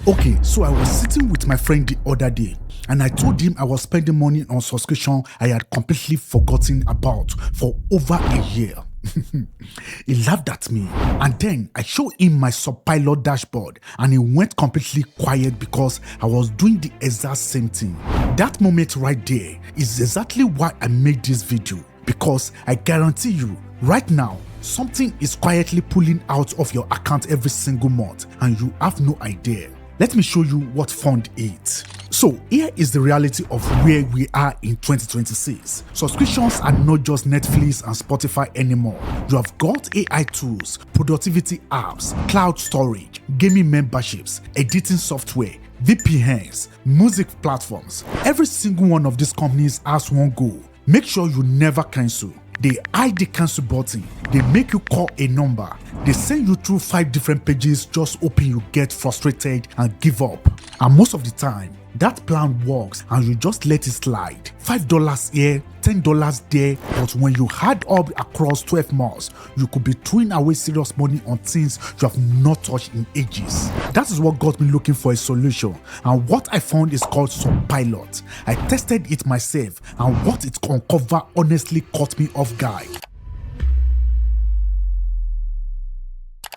Okay, so I was sitting with my friend the other day and I told him I was spending money on subscription I had completely forgotten about for over a year. He laughed at me and then I showed him my Subpilot dashboard and he went completely quiet because I was doing the exact same thing. That moment right there is exactly why I made this video, because I guarantee you right now something is quietly pulling out of your account every single month and you have no idea. Let me show you what fund it. So here is the reality of where we are in 2026. Subscriptions are not just Netflix and Spotify anymore. You have got AI tools, productivity apps, cloud storage, gaming memberships, editing software, VPNs, music platforms. Every single one of these companies has one goal: make sure you never cancel. They hide the cancel button, they make you call a number, they send you through 5 different pages just hoping you get frustrated and give up. And most of the time, that plan works and you just let it slide. $5 here, $10 there, but when you add up across 12 months, you could be throwing away serious money on things you have not touched in ages. That is what got me looking for a solution, and what I found is called Subpilot. I tested it myself and what it uncovered honestly caught me off guard.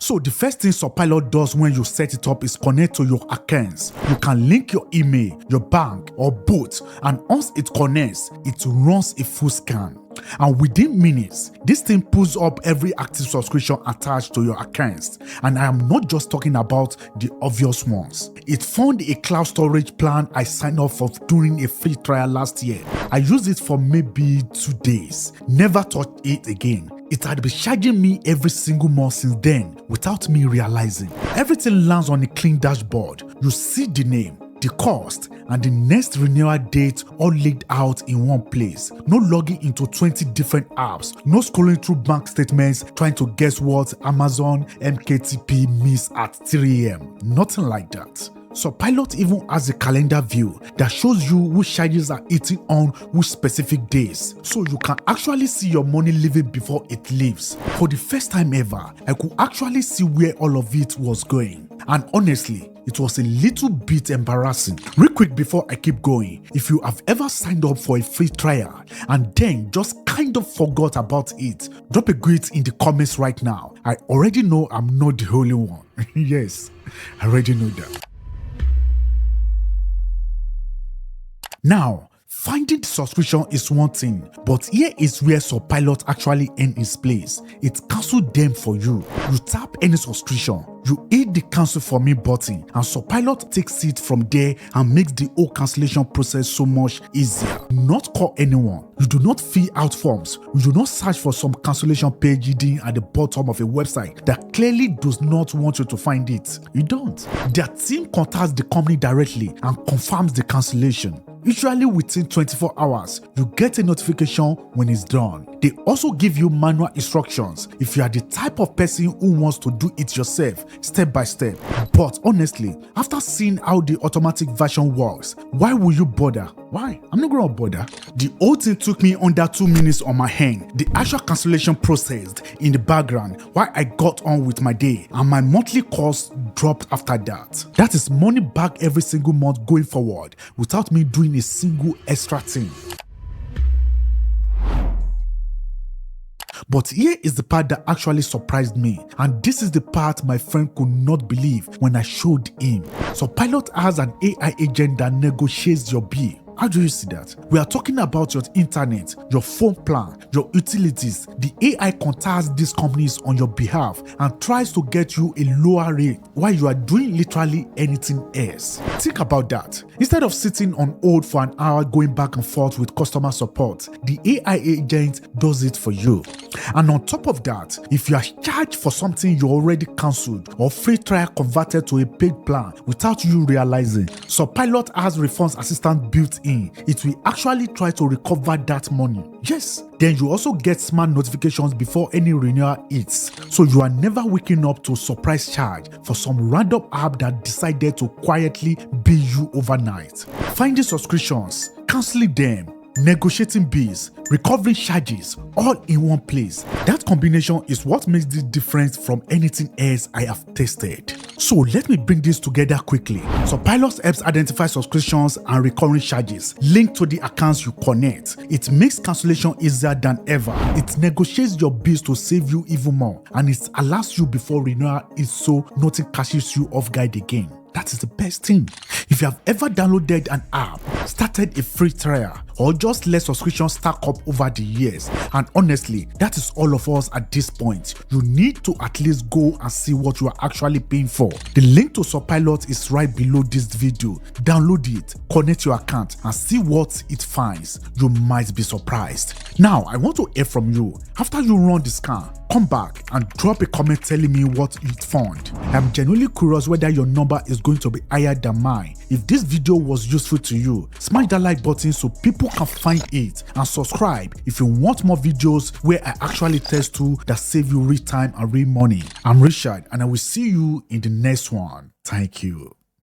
So the first thing Subpilot does when you set it up is connect to your accounts. You can link your email, your bank, or both, and once it connects, it runs a full scan. And within minutes, this thing pulls up every active subscription attached to your accounts. And I am not just talking about the obvious ones. It found a cloud storage plan I signed up for during a free trial last year. I used it for maybe 2 days, never touched it again. It had been charging me every single month since then without me realizing. Everything lands on a clean dashboard. You see the name, the cost, and the next renewal date all laid out in one place. No logging into 20 different apps, no scrolling through bank statements trying to guess what Amazon MKTP means at 3 a.m. Nothing like that. Subpilot even has a calendar view that shows you which charges are eating on which specific days, so you can actually see your money leaving before it leaves. For the first time ever, I could actually see where all of it was going. And honestly, it was a little bit embarrassing. Real quick before I keep going, if you have ever signed up for a free trial and then just kind of forgot about it, drop a greet in the comments right now. I already know I'm not the only one. Yes, I already know that. Now, finding the subscription is one thing, but here is where Subpilot actually ends its place. It cancels them for you. You tap any subscription, you hit the cancel for me button, and Subpilot takes it from there and makes the whole cancellation process so much easier. Do not call anyone. You do not fill out forms. You do not search for some cancellation page hidden at the bottom of a website that clearly does not want you to find it. You don't. Their team contacts the company directly and confirms the cancellation. Usually within 24 hours, you get a notification when it's done. They also give you manual instructions if you are the type of person who wants to do it yourself, step by step. But honestly, after seeing how the automatic version works, why will you bother? Why? I'm not gonna bother. The whole thing took me under 2 minutes on my hand. The actual cancellation processed in the background while I got on with my day, and my monthly cost dropped after that. That is money back every single month going forward without me doing a single extra thing. But here is the part that actually surprised me, and this is the part my friend could not believe when I showed him. Subpilot has an AI agent that negotiates your bill. How do you see that? We are talking about your internet, your phone plan, your utilities. The AI contacts these companies on your behalf and tries to get you a lower rate while you are doing literally anything else. Think about that. Instead of sitting on hold for an hour going back and forth with customer support, the AI agent does it for you. And on top of that, if you are charged for something you already cancelled or free trial converted to a paid plan without you realizing, Subpilot has refunds assistant built in. It will actually try to recover that money. Yes, then you also get smart notifications before any renewal hits, so you are never waking up to a surprise charge for some random app that decided to quietly bill you overnight. Finding subscriptions, cancelling them, negotiating bills, recovering charges, all in one place. That combination is what makes the difference from anything else I have tested. So let me bring this together quickly. Subpilot helps identify subscriptions and recurring charges linked to the accounts you connect. It makes cancellation easier than ever. It negotiates your bills to save you even more, and it alerts you before renewal is so nothing catches you off guard again. That is the best thing. If you have ever downloaded an app, started a free trial, or just let subscriptions stack up over the years, and honestly, that is all of us at this point, you need to at least go and see what you are actually paying for. The link to Subpilot is right below this video. Download it, connect your account, and see what it finds. You might be surprised. Now, I want to hear from you. After you run the scan, come back and drop a comment telling me what you found. I'm genuinely curious whether your number is going to be higher than mine. If this video was useful to you, smash that like button so people can find it, and subscribe if you want more videos where I actually test tools that save you real time and real money. I'm Richard, and I will see you in the next one. Thank you.